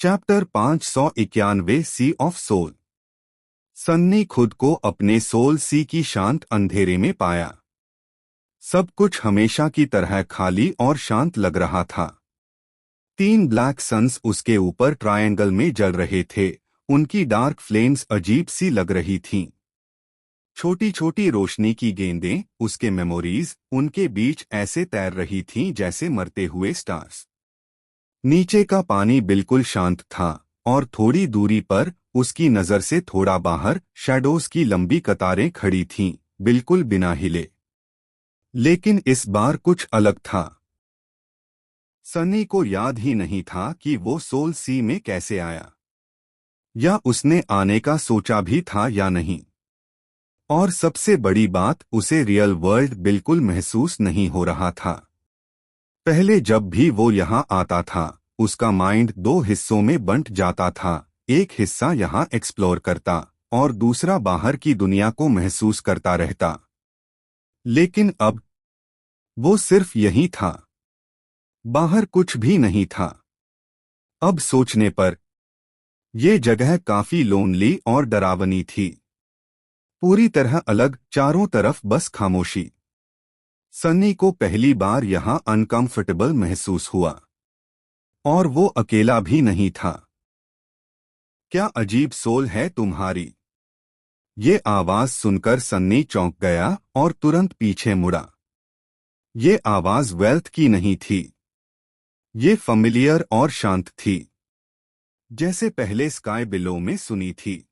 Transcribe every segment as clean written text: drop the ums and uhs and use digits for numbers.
Chapter 591 sea of soul. Sunny खुद को अपने सोल सी की शांत अंधेरे में पाया। सब कुछ हमेशा की तरह खाली और शांत लग रहा था। 3 ब्लैक सन्स उसके ऊपर ट्रायंगल में जल रहे थे। उनकी डार्क फ्लेम्स अजीब सी लग रही थीं। छोटी छोटी रोशनी की गेंदें, उसके मेमोरीज, उनके बीच ऐसे तैर रही थीं जैसे मरते हुए स्टार्स। नीचे का पानी बिल्कुल शांत था और थोड़ी दूरी पर उसकी नजर से थोड़ा बाहर शैडोज की लंबी कतारें खड़ी थीं, बिल्कुल बिना हिले। लेकिन इस बार कुछ अलग था। सनी को याद ही नहीं था कि वो सोल सी में कैसे आया, या उसने आने का सोचा भी था या नहीं। और सबसे बड़ी बात, उसे रियल वर्ल्ड बिल्कुल महसूस नहीं हो रहा था। पहले जब भी वो यहाँ आता था, उसका माइंड 2 हिस्सों में बंट जाता था। एक हिस्सा यहाँ एक्सप्लोर करता और दूसरा बाहर की दुनिया को महसूस करता रहता। लेकिन अब वो सिर्फ यही था, बाहर कुछ भी नहीं था। अब सोचने पर ये जगह काफी लोनली और डरावनी थी। पूरी तरह अलग, चारों तरफ बस खामोशी। सन्नी को पहली बार यहाँ अनकंफर्टेबल महसूस हुआ। और वो अकेला भी नहीं था। क्या अजीब सोल है तुम्हारी? ये आवाज सुनकर सन्नी चौंक गया और तुरंत पीछे मुड़ा। ये आवाज वेल्थ की नहीं थी। ये फैमिलियर और शांत थी, जैसे पहले स्काई बिलो में सुनी थी।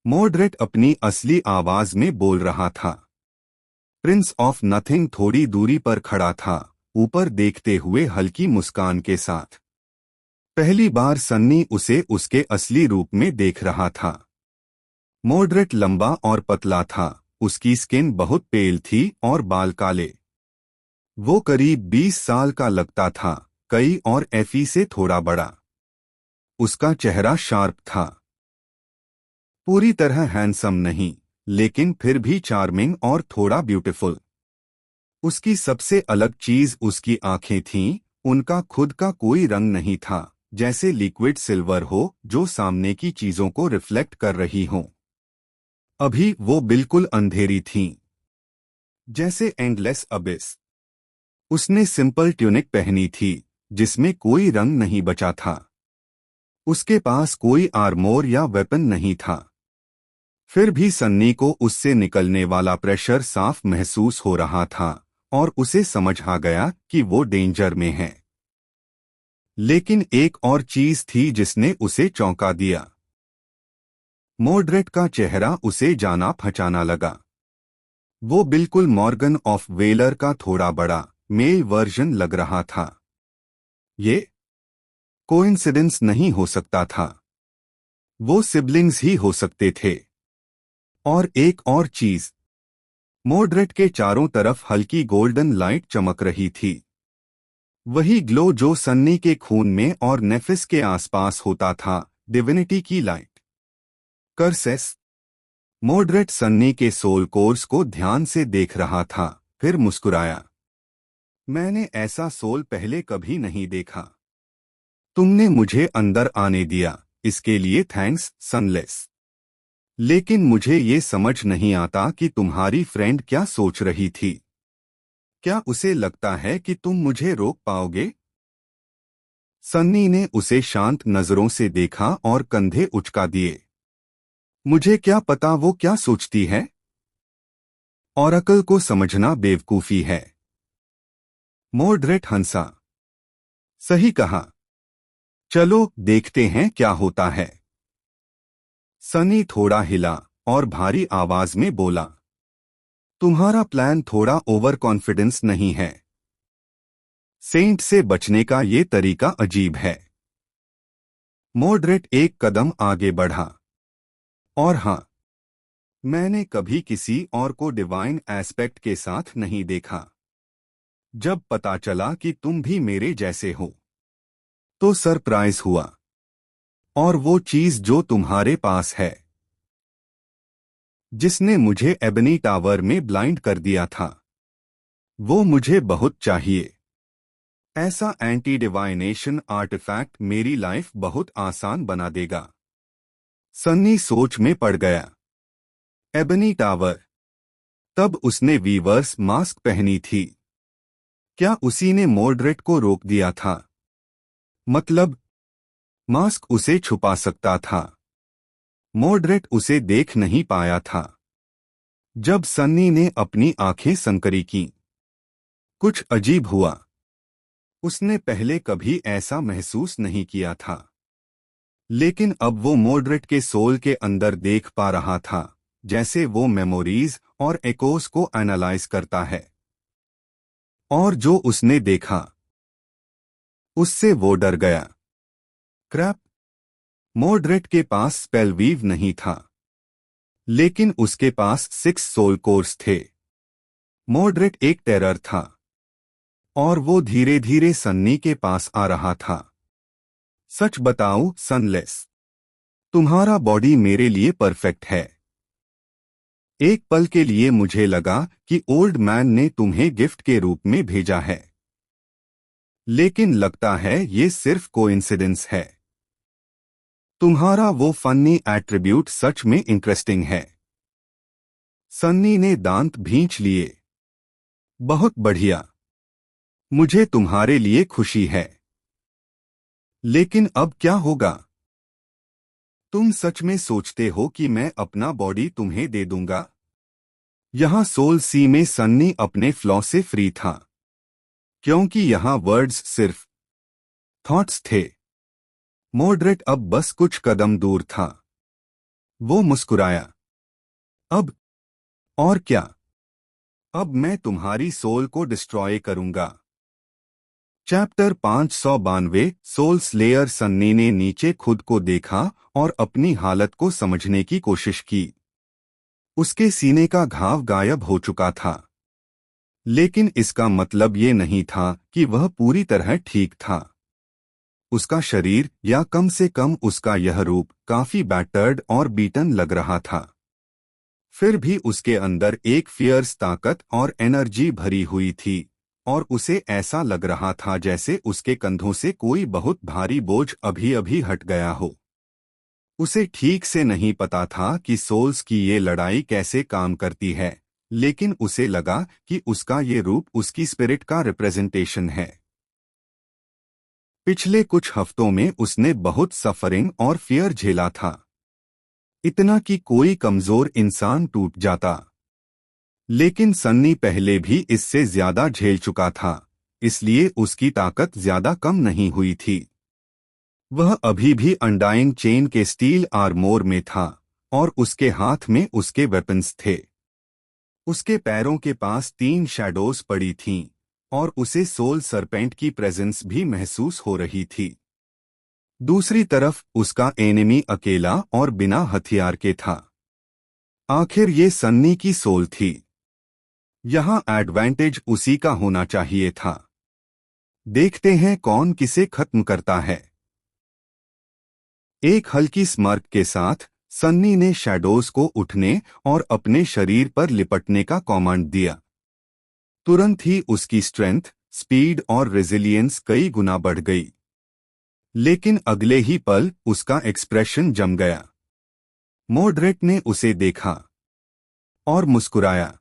मॉर्ड्रेट अपनी असली आवाज में बोल रहा था। प्रिंस ऑफ नथिंग थोड़ी दूरी पर खड़ा था, ऊपर देखते हुए हल्की मुस्कान के साथ। पहली बार सन्नी उसे उसके असली रूप में देख रहा था। मॉर्ड्रेट लंबा और पतला था, उसकी स्किन बहुत पेल थी और बाल काले। वो करीब 20 साल का लगता था, कई और एफी से थोड़ा बड़ा। उसका चेहरा शार्प था, पूरी तरह हैंडसम नहीं, लेकिन फिर भी चार्मिंग और थोड़ा ब्यूटीफुल। उसकी सबसे अलग चीज उसकी आंखें थीं। उनका खुद का कोई रंग नहीं था, जैसे लिक्विड सिल्वर हो जो सामने की चीजों को रिफ्लेक्ट कर रही हो। अभी वो बिल्कुल अंधेरी थीं, जैसे एंडलेस अबिस। उसने सिंपल ट्यूनिक पहनी थी, जिसमें कोई रंग नहीं बचा था। उसके पास कोई आर्मोर या वेपन नहीं था। फिर भी सन्नी को उससे निकलने वाला प्रेशर साफ महसूस हो रहा था और उसे समझ आ गया कि वो डेंजर में है। लेकिन एक और चीज थी जिसने उसे चौंका दिया। मॉर्ड्रेट का चेहरा उसे जाना पहचाना लगा। वो बिल्कुल मॉर्गन ऑफ वेलर का थोड़ा बड़ा मेल वर्जन लग रहा था। ये कोइंसिडेंस नहीं हो सकता था, वो सिबलिंग्स ही हो सकते थे। और एक और चीज, मॉर्ड्रेट के चारों तरफ हल्की गोल्डन लाइट चमक रही थी। वही ग्लो जो सन्नी के खून में और नेफिस के आसपास होता था, डिविनिटी की लाइट। कर्सेस। मॉर्ड्रेट सन्नी के सोल कोर्स को ध्यान से देख रहा था, फिर मुस्कुराया। मैंने ऐसा सोल पहले कभी नहीं देखा। तुमने मुझे अंदर आने दिया, इसके लिए थैंक्स, सनलेस। लेकिन मुझे ये समझ नहीं आता कि तुम्हारी फ्रेंड क्या सोच रही थी। क्या उसे लगता है कि तुम मुझे रोक पाओगे? सन्नी ने उसे शांत नजरों से देखा और कंधे उचका दिए। मुझे क्या पता वो क्या सोचती है। ऑरेकल को समझना बेवकूफी है। मॉर्ड्रेट हंसा। सही कहा। चलो देखते हैं क्या होता है। सनी थोड़ा हिला और भारी आवाज में बोला, तुम्हारा प्लान थोड़ा ओवर कॉन्फिडेंस नहीं है। सेंट से बचने का ये तरीका अजीब है। मॉर्ड्रेट एक कदम आगे बढ़ा। और हाँ, मैंने कभी किसी और को डिवाइन एस्पेक्ट के साथ नहीं देखा। जब पता चला कि तुम भी मेरे जैसे हो, तो सरप्राइज हुआ। और वो चीज जो तुम्हारे पास है, जिसने मुझे एबनी टावर में ब्लाइंड कर दिया था, वो मुझे बहुत चाहिए। ऐसा एंटी डिवाइनेशन आर्टिफैक्ट मेरी लाइफ बहुत आसान बना देगा। सन्नी सोच में पड़ गया। Ebony tower. तब उसने वीवर्स मास्क पहनी थी। क्या उसी ने मॉर्ड्रेट को रोक दिया था? मतलब मास्क उसे छुपा सकता था, मॉर्ड्रेट उसे देख नहीं पाया था। जब सन्नी ने अपनी आंखें संकरी की, कुछ अजीब हुआ। उसने पहले कभी ऐसा महसूस नहीं किया था, लेकिन अब वो मॉर्ड्रेट के सोल के अंदर देख पा रहा था, जैसे वो मेमोरीज और एकोस को एनालाइज करता है। और जो उसने देखा, उससे वो डर गया। क्रैप! मॉर्ड्रेट के पास स्पेलवीव नहीं था, लेकिन उसके पास 6 सोल कोर्स थे। मॉर्ड्रेट एक टेरर था, और वो धीरे धीरे सन्नी के पास आ रहा था। सच बताऊं सनलेस, तुम्हारा बॉडी मेरे लिए परफेक्ट है। एक पल के लिए मुझे लगा कि ओल्ड मैन ने तुम्हें गिफ्ट के रूप में भेजा है, लेकिन लगता है ये सिर्फ कोइंसिडेंस है। तुम्हारा वो फनी एट्रीब्यूट सच में इंटरेस्टिंग है। सन्नी ने दांत भींच लिए। बहुत बढ़िया, मुझे तुम्हारे लिए खुशी है। लेकिन अब क्या होगा? तुम सच में सोचते हो कि मैं अपना बॉडी तुम्हें दे दूंगा? यहां सोल सी में सन्नी अपने फ्लॉ से फ्री था, क्योंकि यहां वर्ड्स सिर्फ थॉट्स थे। मॉर्ड्रेट अब बस कुछ कदम दूर था। वो मुस्कुराया। अब? और क्या? अब मैं तुम्हारी सोल को डिस्ट्रॉय करूंगा। Chapter 592 soul slayer. सन्नी ने नीचे खुद को देखा और अपनी हालत को समझने की कोशिश की। उसके सीने का घाव गायब हो चुका था, लेकिन इसका मतलब ये नहीं था कि वह पूरी तरह ठीक था। उसका शरीर, या कम से कम उसका यह रूप, काफी बैटर्ड और बीटन लग रहा था। फिर भी उसके अंदर एक फियर्स ताकत और एनर्जी भरी हुई थी, और उसे ऐसा लग रहा था जैसे उसके कंधों से कोई बहुत भारी बोझ अभी अभी हट गया हो। उसे ठीक से नहीं पता था कि सोल्स की ये लड़ाई कैसे काम करती है, लेकिन उसे लगा कि उसका ये रूप उसकी स्पिरिट का रिप्रेजेंटेशन है। पिछले कुछ हफ्तों में उसने बहुत सफरिंग और फियर झेला था, इतना कि कोई कमजोर इंसान टूट जाता। लेकिन सन्नी पहले भी इससे ज्यादा झेल चुका था, इसलिए उसकी ताकत ज्यादा कम नहीं हुई थी। वह अभी भी अनडाइंग चेन के स्टील आर्मोर में था, और उसके हाथ में उसके वेपन्स थे। उसके पैरों के पास 3 शैडोज पड़ी थीं, और उसे सोल सरपेंट की प्रेजेंस भी महसूस हो रही थी। दूसरी तरफ उसका एनिमी अकेला और बिना हथियार के था। आखिर ये सन्नी की सोल थी। यहां एडवांटेज उसी का होना चाहिए था। देखते हैं कौन किसे खत्म करता है। एक हल्की स्मर्क के साथ सन्नी ने शैडोज को उठने और अपने शरीर पर लिपटने का कमांड दिया। तुरंत ही उसकी स्ट्रेंथ, स्पीड और रेजिलियंस कई गुना बढ़ गई। लेकिन अगले ही पल उसका एक्सप्रेशन जम गया। मॉर्ड्रेट ने उसे देखा और मुस्कुराया।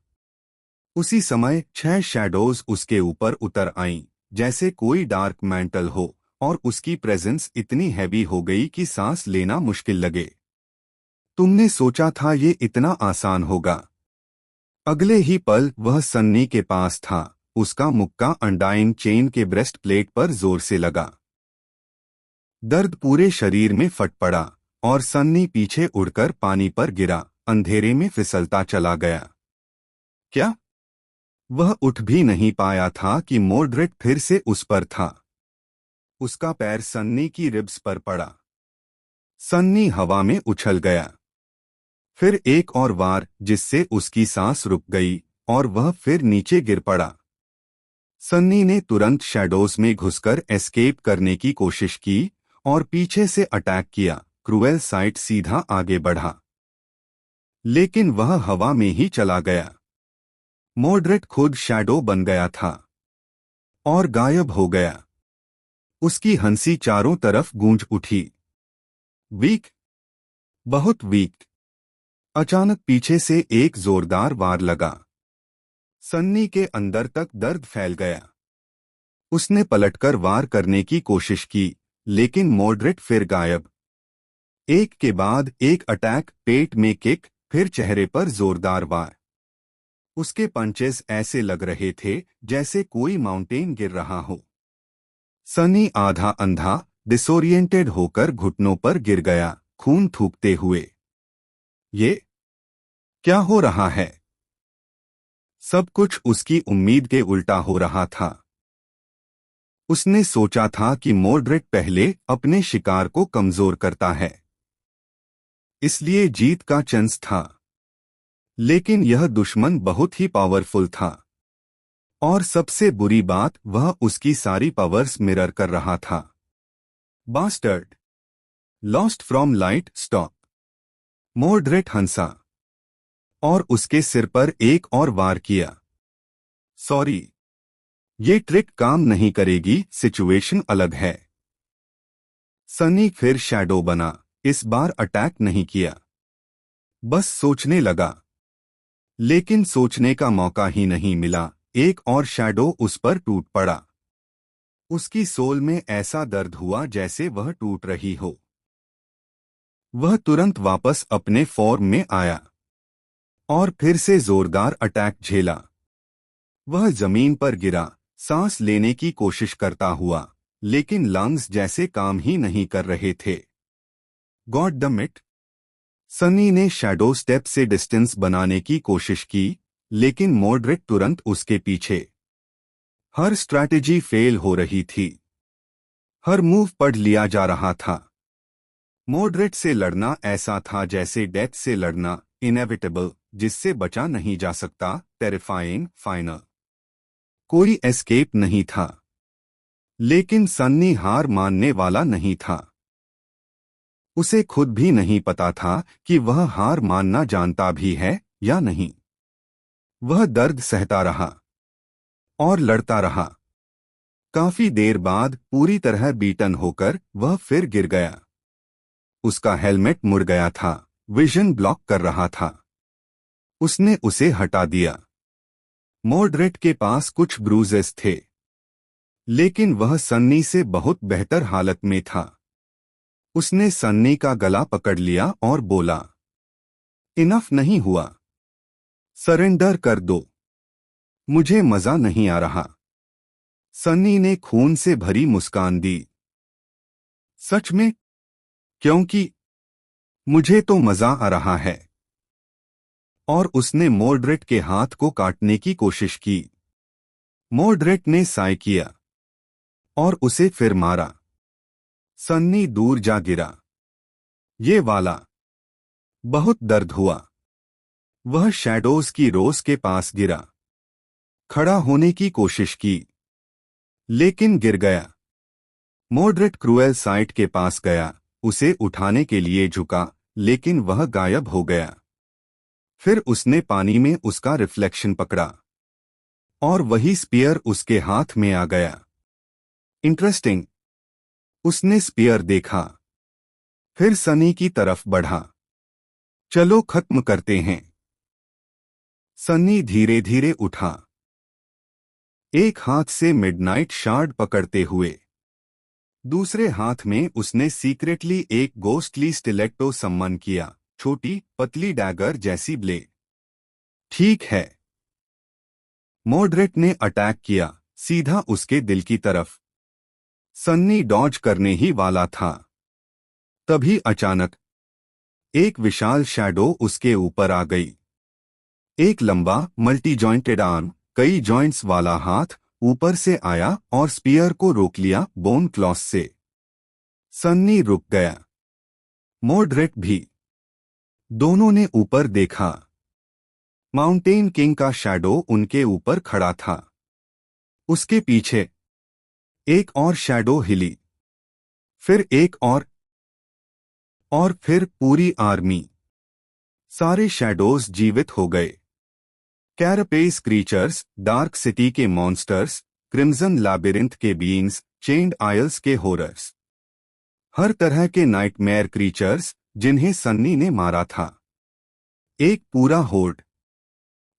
उसी समय 6 शैडोज उसके ऊपर उतर आईं, जैसे कोई डार्क मैंटल हो, और उसकी प्रेजेंस इतनी हैवी हो गई कि सांस लेना मुश्किल लगे। तुमने सोचा था ये इतना आसान होगा? अगले ही पल वह सन्नी के पास था। उसका मुक्का अनडाइंग चेन के ब्रेस्ट प्लेट पर जोर से लगा। दर्द पूरे शरीर में फट पड़ा, और सन्नी पीछे उड़कर पानी पर गिरा, अंधेरे में फिसलता चला गया। क्या? वह उठ भी नहीं पाया था कि मॉर्ड्रेट फिर से उस पर था। उसका पैर सन्नी की रिब्स पर पड़ा। सन्नी हवा में उछल गया। फिर एक और वार, जिससे उसकी सांस रुक गई, और वह फिर नीचे गिर पड़ा। सन्नी ने तुरंत शैडोज में घुसकर एस्केप करने की कोशिश की, और पीछे से अटैक किया। क्रूएल साइट सीधा आगे बढ़ा, लेकिन वह हवा में ही चला गया। मॉर्ड्रेट खुद शैडो बन गया था। और गायब हो गया। उसकी हंसी चारों तरफ गूंज उठी। वीक, बहुत वीक। अचानक पीछे से एक जोरदार वार लगा। सन्नी के अंदर तक दर्द फैल गया। उसने पलटकर वार करने की कोशिश की, लेकिन मॉर्ड्रेट फिर गायब। एक के बाद एक अटैक, पेट में किक, फिर चेहरे पर जोरदार वार। उसके पंचेस ऐसे लग रहे थे जैसे कोई माउंटेन गिर रहा हो। सनी आधा अंधा, डिसोरिएंटेड होकर घुटनों पर गिर गया, खून थूकते हुए। ये क्या हो रहा है? सब कुछ उसकी उम्मीद के उल्टा हो रहा था। उसने सोचा था कि मॉर्ड्रेट पहले अपने शिकार को कमजोर करता है, इसलिए जीत का चांस था। लेकिन यह दुश्मन बहुत ही पावरफुल था। और सबसे बुरी बात, वह उसकी सारी पावर्स मिरर कर रहा था। Bastard, lost from light stop. Mordred हंसा और उसके सिर पर एक और वार किया। सॉरी, ये ट्रिक काम नहीं करेगी, सिचुएशन अलग है। सनी फिर शैडो बना, इस बार अटैक नहीं किया, बस सोचने लगा। लेकिन सोचने का मौका ही नहीं मिला, एक और शैडो उस पर टूट पड़ा। उसकी सोल में ऐसा दर्द हुआ जैसे वह टूट रही हो। वह तुरंत वापस अपने फॉर्म में आया और फिर से जोरदार अटैक झेला। वह जमीन पर गिरा, सांस लेने की कोशिश करता हुआ, लेकिन लंग्स जैसे काम ही नहीं कर रहे थे। God damn it! सनी ने शैडो स्टेप से डिस्टेंस बनाने की कोशिश की, लेकिन मॉर्ड्रेट तुरंत उसके पीछे। हर स्ट्रैटेजी फेल हो रही थी। हर मूव पढ़ लिया जा रहा था। मॉर्ड्रेट से लड़ना ऐसा था जैसे डेथ से लड़ना, इनएविटेबल, जिससे बचा नहीं जा सकता, टेरिफाइंग, फाइनल। कोई एस्केप नहीं था। लेकिन सन्नी हार मानने वाला नहीं था। उसे खुद भी नहीं पता था कि वह हार मानना जानता भी है या नहीं। वह दर्द सहता रहा और लड़ता रहा। काफी देर बाद, पूरी तरह बीटन होकर, वह फिर गिर गया। उसका हेलमेट मुड़ गया था, विजन ब्लॉक कर रहा था। उसने उसे हटा दिया। मॉर्ड्रेट के पास कुछ ब्रूजेस थे, लेकिन वह सन्नी से बहुत बेहतर हालत में था। उसने सन्नी का गला पकड़ लिया और बोला, इनफ नहीं हुआ, सरेंडर कर दो, मुझे मजा नहीं आ रहा। सन्नी ने खून से भरी मुस्कान दी। सच में? क्योंकि मुझे तो मजा आ रहा है। और उसने मॉर्ड्रेट के हाथ को काटने की कोशिश की। मॉर्ड्रेट ने साय किया और उसे फिर मारा। सन्नी दूर जा गिरा। ये वाला। बहुत दर्द हुआ। वह शैडोज की रोज के पास गिरा। खड़ा होने की कोशिश की, लेकिन गिर गया। मॉर्ड्रेट क्रूएल साइट के पास गया, उसे उठाने के लिए झुका, लेकिन वह गायब हो गया। फिर उसने पानी में उसका रिफ्लेक्शन पकड़ा और वही स्पीयर उसके हाथ में आ गया। इंटरेस्टिंग। उसने स्पीयर देखा, फिर सनी की तरफ बढ़ा। चलो खत्म करते हैं। सनी धीरे धीरे उठा, एक हाथ से मिडनाइट शार्ड पकड़ते हुए। दूसरे हाथ में उसने सीक्रेटली एक गोस्टली स्टिलेक्टो सम्मन किया, छोटी पतली डैगर जैसी ब्लेड। ठीक है। मॉर्ड्रेट ने अटैक किया, सीधा उसके दिल की तरफ। सन्नी डॉज करने ही वाला था। तभी अचानक एक विशाल शैडो उसके ऊपर आ गई। एक लंबा, मल्टी जॉइंटेड आर्म, कई जॉइंट्स वाला हाथ ऊपर से आया और स्पीयर को रोक लिया बोन क्लॉस से। सन्नी रुक गया। मॉर्ड्रेट भी। दोनों ने ऊपर देखा। माउंटेन किंग का शैडो उनके ऊपर खड़ा था। उसके पीछे एक और शैडो हिली, फिर एक और फिर पूरी आर्मी। सारे शैडोज जीवित हो गए। कैरापेस क्रीचर्स, डार्क सिटी के मॉन्स्टर्स, क्रिम्सन लैबिरिंथ के बीन्स, चेन्ड आयल्स के हॉरर्स, हर तरह के नाइटमेयर क्रीचर्स जिन्हें सन्नी ने मारा था। एक पूरा होर्ड।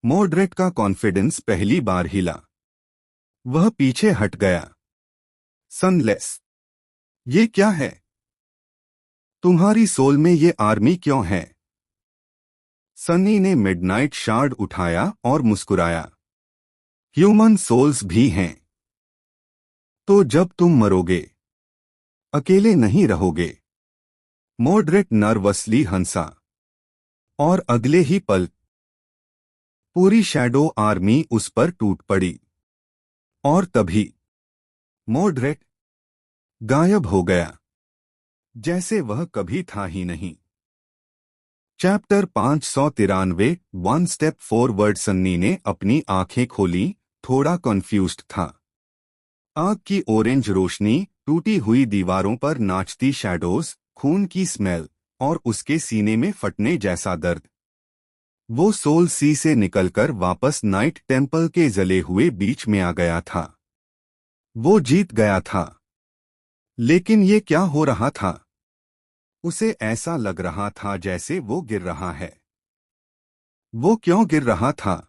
मॉर्ड्रेट का कॉन्फिडेंस पहली बार हिला। वह पीछे हट गया। सनलेस, ये क्या है? तुम्हारी सोल में ये आर्मी क्यों है? सन्नी ने मिडनाइट शार्ड उठाया और मुस्कुराया। ह्यूमन सोल्स भी हैं। तो जब तुम मरोगे, अकेले नहीं रहोगे। मॉर्ड्रेट नर्वसली हंसा। और अगले ही पल पूरी शैडो आर्मी उस पर टूट पड़ी। और तभी मॉर्ड्रेट गायब हो गया, जैसे वह कभी था ही नहीं। Chapter 593 one step forward. Sunny ने अपनी आंखें खोली, थोड़ा कंफ्यूज्ड था। आग की ऑरेंज रोशनी, टूटी हुई दीवारों पर नाचती शैडोज, खून की स्मेल और उसके सीने में फटने जैसा दर्द। वो सोल सी से निकलकर वापस नाइट टेम्पल के जले हुए बीच में आ गया था। वो जीत गया था। लेकिन ये क्या हो रहा था? उसे ऐसा लग रहा था जैसे वो गिर रहा है। वो क्यों गिर रहा था?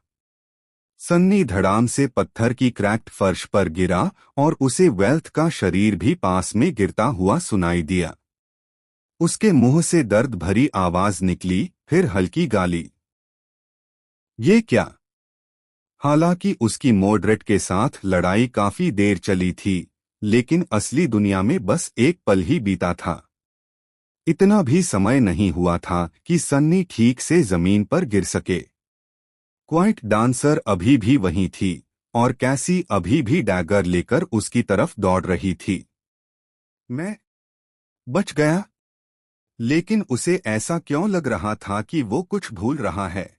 सन्नी धड़ाम से पत्थर की क्रैक्ड फर्श पर गिरा और उसे वेल्थ का शरीर भी पास में गिरता हुआ सुनाई दिया। उसके मुंह से दर्द भरी आवाज निकली, फिर हल्की गाली। ये क्या? हालांकि उसकी मॉर्ड्रेट के साथ लड़ाई काफी देर चली थी, लेकिन असली दुनिया में बस एक पल ही बीता था। इतना भी समय नहीं हुआ था कि सन्नी ठीक से जमीन पर गिर सके। क्वाइट डांसर अभी भी वहीं थी और कैसी अभी भी डैगर लेकर उसकी तरफ दौड़ रही थी। मैं बच गया। लेकिन उसे ऐसा क्यों लग रहा था कि वो कुछ भूल रहा है?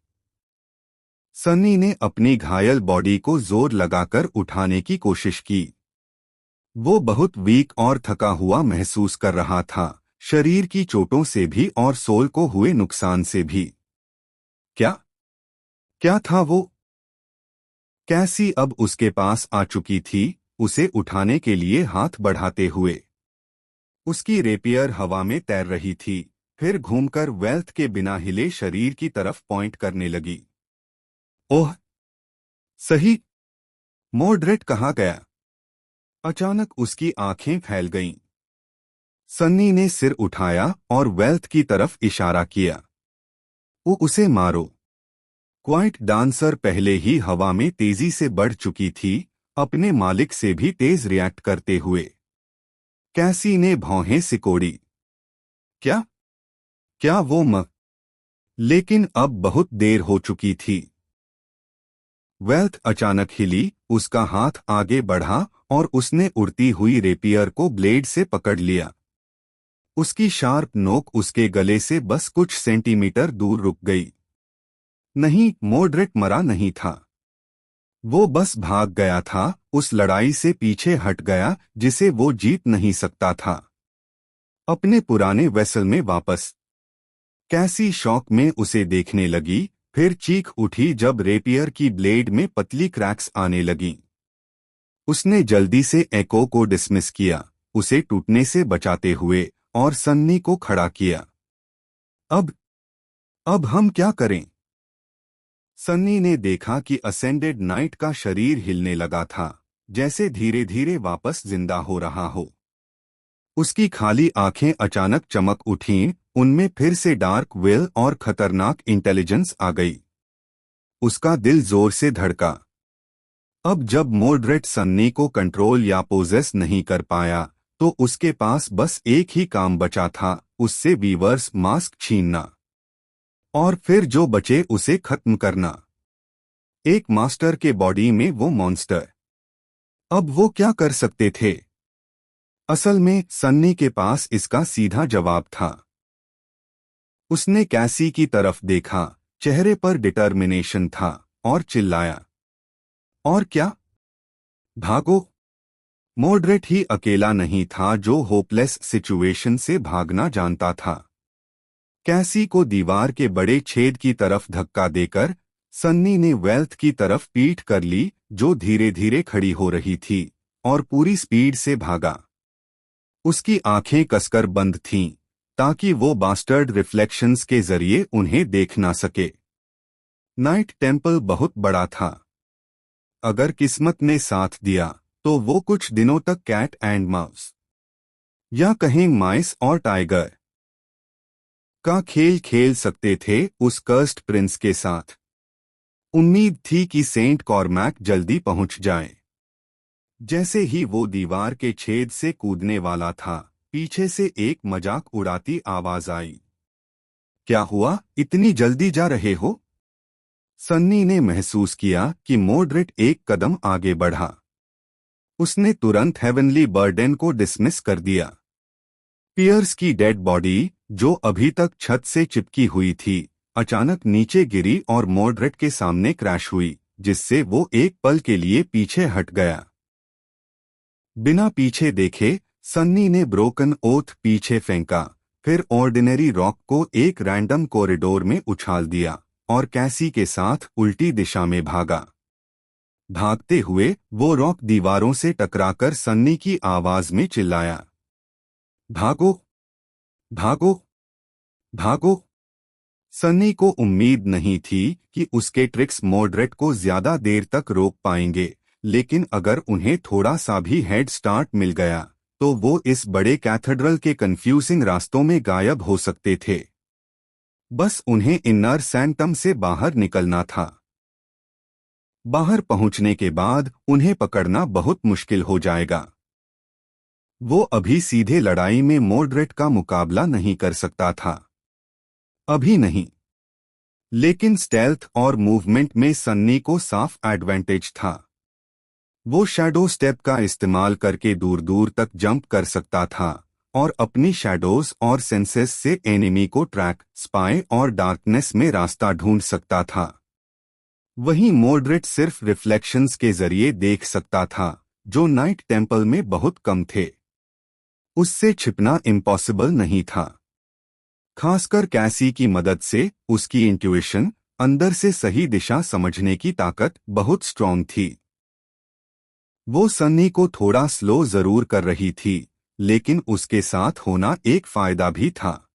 सन्नी ने अपनी घायल बॉडी को जोर लगाकर उठाने की कोशिश की। वो बहुत वीक और थका हुआ महसूस कर रहा था, शरीर की चोटों से भी और सोल को हुए नुकसान से भी। क्या क्या था वो? कैसी अब उसके पास आ चुकी थी, उसे उठाने के लिए हाथ बढ़ाते हुए। उसकी रेपियर हवा में तैर रही थी, फिर घूमकर वेल्थ के बिना हिले शरीर की तरफ पॉइंट करने लगी। ओह, सही। मॉर्ड्रेट कहाँ गया? अचानक उसकी आंखें फैल गईं। सन्नी ने सिर उठाया और वेल्थ की तरफ इशारा किया। वो उसे मारो। क्वाइट डांसर पहले ही हवा में तेजी से बढ़ चुकी थी, अपने मालिक से भी तेज रिएक्ट करते हुए। कैसी ने भौहें सिकोड़ी। क्या क्या वो लेकिन अब बहुत देर हो चुकी थी। वेल्थ अचानक हिली, उसका हाथ आगे बढ़ा और उसने उड़ती हुई रेपियर को ब्लेड से पकड़ लिया। उसकी शार्प नोक उसके गले से बस कुछ सेंटीमीटर दूर रुक गई। नहीं, मॉर्ड्रेट मरा नहीं था। वो बस भाग गया था, उस लड़ाई से पीछे हट गया जिसे वो जीत नहीं सकता था। अपने पुराने वेसल में वापस। कैसी शौक में उसे देखने लगी, फिर चीख उठी जब रेपियर की ब्लेड में पतली क्रैक्स आने लगीं। उसने जल्दी से एको को डिसमिस किया, उसे टूटने से बचाते हुए, और सन्नी को खड़ा किया। अब हम क्या करें? सन्नी ने देखा कि असेंडेड नाइट का शरीर हिलने लगा था, जैसे धीरे धीरे वापस जिंदा हो रहा हो। उसकी खाली आंखें अचानक चमक उठीं, उनमें फिर से डार्क विल और खतरनाक इंटेलिजेंस आ गई। उसका दिल जोर से धड़का। अब जब मॉर्ड्रेट सन्नी को कंट्रोल या पोजेस नहीं कर पाया, तो उसके पास बस एक ही काम बचा था, उससे वीवर्स मास्क छीनना। और फिर जो बचे उसे खत्म करना। एक मास्टर के बॉडी में वो मॉन्स्टर। अब वो क्या कर सकते थे? असल में सन्नी के पास इसका सीधा जवाब था। उसने कैसी की तरफ देखा, चेहरे पर डिटर्मिनेशन था, और चिल्लाया। और क्या? भागो। मॉर्ड्रेट ही अकेला नहीं था जो होपलेस सिचुएशन से भागना जानता था। कैसी को दीवार के बड़े छेद की तरफ धक्का देकर सन्नी ने वेल्थ की तरफ पीठ कर ली, जो धीरे धीरे खड़ी हो रही थी, और पूरी स्पीड से भागा। उसकी आंखें कसकर बंद थीं, ताकि वो बास्टर्ड रिफ्लेक्शंस के जरिए उन्हें देख ना सके। नाइट टेम्पल बहुत बड़ा था। अगर किस्मत ने साथ दिया तो वो कुछ दिनों तक कैट एंड माउस, या कहें माइस और टाइगर, का खेल खेल सकते थे उस कर्स्ड प्रिंस के साथ। उम्मीद थी कि सेंट कॉर्मैक जल्दी पहुंच जाए। जैसे ही वो दीवार के छेद से कूदने वाला था, पीछे से एक मजाक उड़ाती आवाज आई। क्या हुआ, इतनी जल्दी जा रहे हो? सन्नी ने महसूस किया कि मॉर्ड्रेट एक कदम आगे बढ़ा। उसने तुरंत हेवनली बर्डन को डिसमिस कर दिया। पियर्स की डेड बॉडी, जो अभी तक छत से चिपकी हुई थी, अचानक नीचे गिरी और मॉर्ड्रेट के सामने क्रैश हुई, जिससे वो एक पल के लिए पीछे हट गया। बिना पीछे देखे सन्नी ने ब्रोकन ओथ पीछे फेंका, फिर ऑर्डिनरी रॉक को एक रैंडम कॉरिडोर में उछाल दिया और कैसी के साथ उल्टी दिशा में भागा। भागते हुए वो रॉक दीवारों से टकराकर सन्नी की आवाज में चिल्लाया, भागो, भागो, भागो। सन्नी को उम्मीद नहीं थी कि उसके ट्रिक्स मॉर्ड्रेट को ज्यादा देर तक रोक पाएंगे, लेकिन अगर उन्हें थोड़ा सा भी हेड स्टार्ट मिल गया तो वो इस बड़े कैथेड्रल के कंफ्यूजिंग रास्तों में गायब हो सकते थे। बस उन्हें इनर सैंक्टम से बाहर निकलना था। बाहर पहुंचने के बाद उन्हें पकड़ना बहुत मुश्किल हो जाएगा। वो अभी सीधे लड़ाई में मॉर्ड्रेट का मुकाबला नहीं कर सकता था, अभी नहीं। लेकिन स्टेल्थ और मूवमेंट में सन्नी को साफ एडवांटेज था। वो शैडो स्टेप का इस्तेमाल करके दूर दूर तक जंप कर सकता था और अपनी शैडोज और सेंसेस से एनिमी को ट्रैक, स्पाई और डार्कनेस में रास्ता ढूंढ सकता था। वहीं मॉर्ड्रेट सिर्फ रिफ्लेक्शंस के जरिए देख सकता था, जो नाइट टेम्पल में बहुत कम थे। उससे छिपना इम्पॉसिबल नहीं था। खासकर कैसी की मदद से उसकी इंट्यूइशन, अंदर से सही दिशा समझने की ताकत बहुत स्ट्रॉन्ग थी। वो सन्नी को थोड़ा स्लो जरूर कर रही थी, लेकिन उसके साथ होना एक फायदा भी था।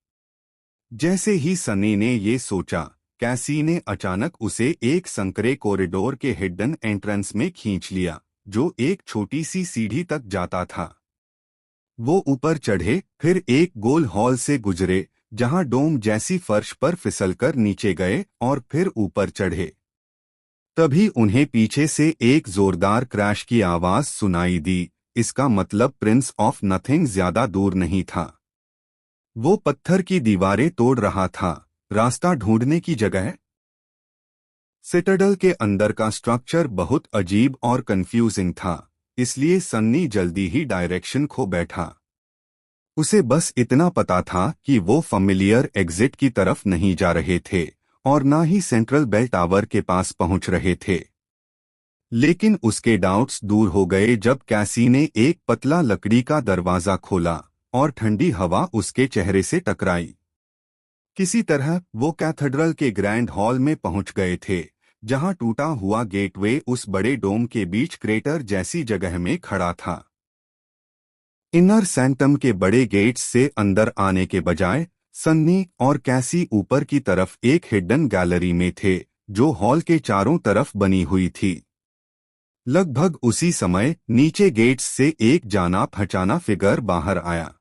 जैसे ही सन्नी ने ये सोचा, कैसी ने अचानक उसे एक संकरे कॉरिडोर के हिडन एंट्रेंस में खींच लिया, जो एक छोटी सी सीढ़ी तक जाता था। वो ऊपर चढ़े, फिर एक गोल हॉल से गुजरे, जहां डोम जैसी फर्श पर फिसलकर नीचे गए और फिर ऊपर चढ़े। तभी उन्हें पीछे से एक जोरदार क्रैश की आवाज सुनाई दी। इसका मतलब प्रिंस ऑफ नथिंग ज्यादा दूर नहीं था। वो पत्थर की दीवारें तोड़ रहा था, रास्ता ढूंढने की जगह। सिटाडेल के अंदर का स्ट्रक्चर बहुत अजीब और कंफ्यूजिंग था, इसलिए सन्नी जल्दी ही डायरेक्शन खो बैठा। उसे बस इतना पता था कि वो फैमिलियर एग्जिट की तरफ नहीं जा रहे थे और ना ही सेंट्रल बेल टावर के पास पहुंच रहे थे। लेकिन उसके डाउट्स दूर हो गए जब कैसी ने एक पतला लकड़ी का दरवाजा खोला और ठंडी हवा उसके चेहरे से टकराई। किसी तरह वो कैथेड्रल के ग्रैंड हॉल में पहुंच गए थे, जहां टूटा हुआ गेटवे उस बड़े डोम के बीच क्रेटर जैसी जगह में खड़ा था। इनर सैंक्टम के बड़े गेट्स से अंदर आने के बजाय सन्नी और कैसी ऊपर की तरफ एक हिडन गैलरी में थे, जो हॉल के चारों तरफ बनी हुई थी। लगभग उसी समय नीचे गेट्स से एक जाना पहचाना फिगर बाहर आया।